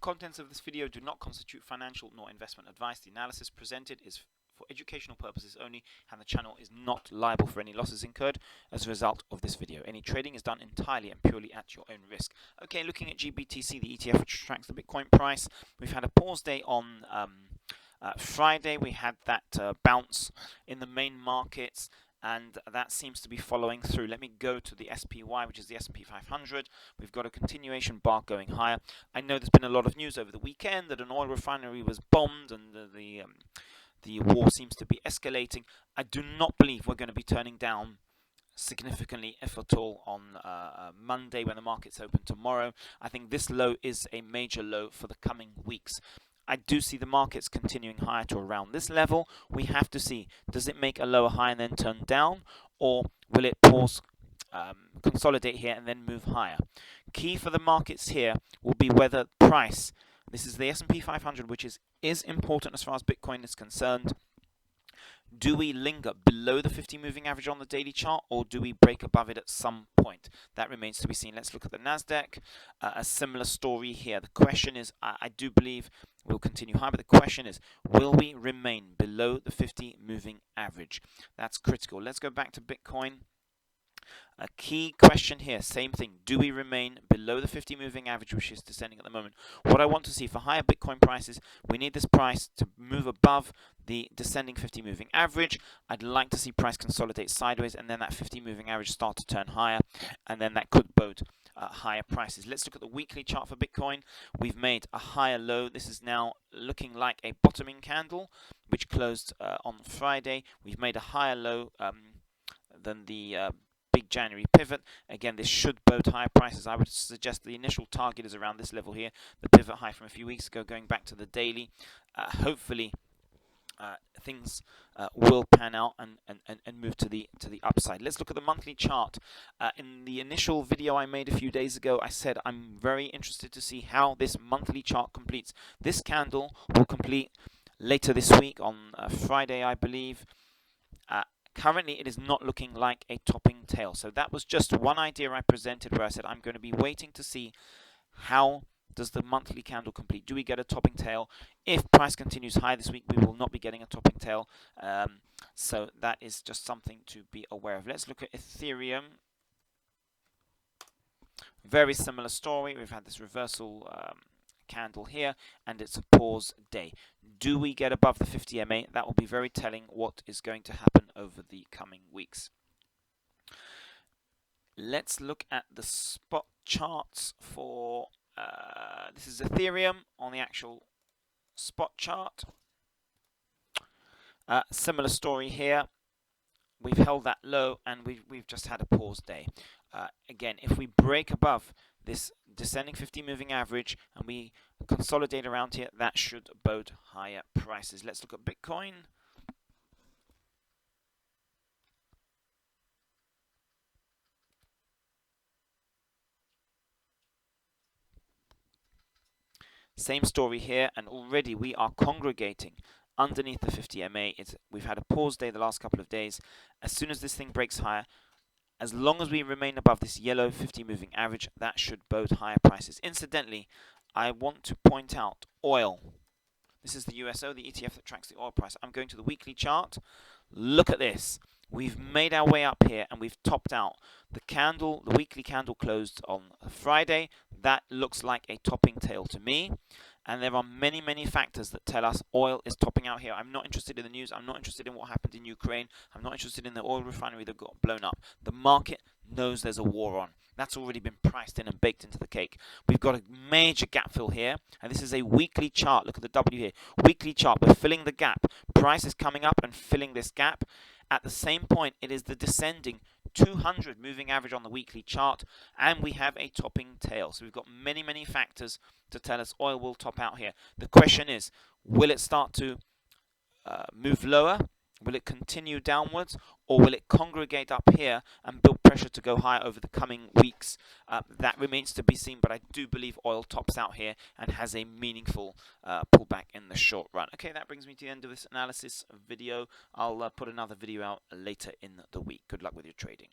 contents of this video do not constitute financial nor investment advice. The analysis presented is for educational purposes only, and the channel is not liable for any losses incurred as a result of this video. Any trading is done entirely and purely at your own risk. Okay, looking at GBTC, the ETF which tracks the Bitcoin price, we've had a pause day on Friday. We had that bounce in the main markets, and that seems to be following through. Let me go to the SPY, which is the S&P 500. We've got a continuation bar going higher. I know there's been a lot of news over the weekend that an oil refinery was bombed and the war seems to be escalating. I do not believe we're going to be turning down significantly, if at all, on Monday when the markets open tomorrow. I think this low is a major low for the coming weeks. I do see the markets continuing higher to around this level. We have to see, does it make a lower high and then turn down, or will it pause, consolidate here and then move higher? Key for the markets here will be whether price, this is the S&P 500, which is important as far as Bitcoin is concerned. Do we linger below the 50 moving average on the daily chart, or do we break above it at some point? That remains to be seen. Let's look at the Nasdaq. A similar story here. The question is, I do believe we'll continue high, but the question is, will we remain below the 50 moving average? That's critical. Let's go back to Bitcoin. A key question here, same thing. Do we remain below the 50 moving average, which is descending at the moment? What I want to see for higher Bitcoin prices, we need this price to move above the descending 50 moving average. I'd like to see price consolidate sideways, and then that 50 moving average start to turn higher, and then that could bode higher prices. Let's look at the weekly chart for Bitcoin. We've made a higher low. This is now looking like a bottoming candle, which closed on Friday. We've made a higher low than the big January pivot. Again, this should bode higher prices. I would suggest the initial target is around this level here, the pivot high from a few weeks ago, going back to the daily. Hopefully things will pan out and move to the upside. Let's look at the monthly chart. In the initial video I made a few days ago, I said I'm very interested to see how this monthly chart completes. This candle will complete later this week on Friday, I believe. Currently, it is not looking like a topping tail. So that was just one idea I presented where I said I'm going to be waiting to see how does the monthly candle complete. Do we get a topping tail? If price continues high this week, we will not be getting a topping tail. So that is just something to be aware of. Let's look at Ethereum. Very similar story. We've had this reversal candle here, and it's a pause day. Do we get above the 50 MA? That will be very telling what is going to happen over the coming weeks. Let's look at the spot charts for this is Ethereum on the actual spot chart. Similar story here. We've held that low, and we've just had a pause day. Again, if we break above this descending 50 moving average and we consolidate around here, that should bode higher prices. Let's look at Bitcoin. Same story here, and already we are congregating underneath the 50 MA. We've had a pause day the last couple of days. As soon as this thing breaks higher, as long as we remain above this yellow 50 moving average, that should bode higher prices. Incidentally, I want to point out oil. This is the USO, the ETF that tracks the oil price. I'm going to the weekly chart. Look at this. We've made our way up here and we've topped out. The candle, the weekly candle closed on Friday. That looks like a topping tail to me. And there are many, many factors that tell us oil is topping out here. I'm not interested in the news. I'm not interested in what happened in Ukraine. I'm not interested in the oil refinery that got blown up. The market knows there's a war on. That's already been priced in and baked into the cake. We've got a major gap fill here, and this is a weekly chart. Look at the W here. Weekly chart. We're filling the gap. Price is coming up and filling this gap. At the same point, it is the descending 200 moving average on the weekly chart, and we have a topping tail. So we've got many, many factors to tell us oil will top out here. The question is, will it start to move lower? Will it continue downwards, or will it congregate up here and build pressure to go higher over the coming weeks? That remains to be seen, but I do believe oil tops out here and has a meaningful pullback in the short run. Okay, that brings me to the end of this analysis video. I'll put another video out later in the week. Good luck with your trading.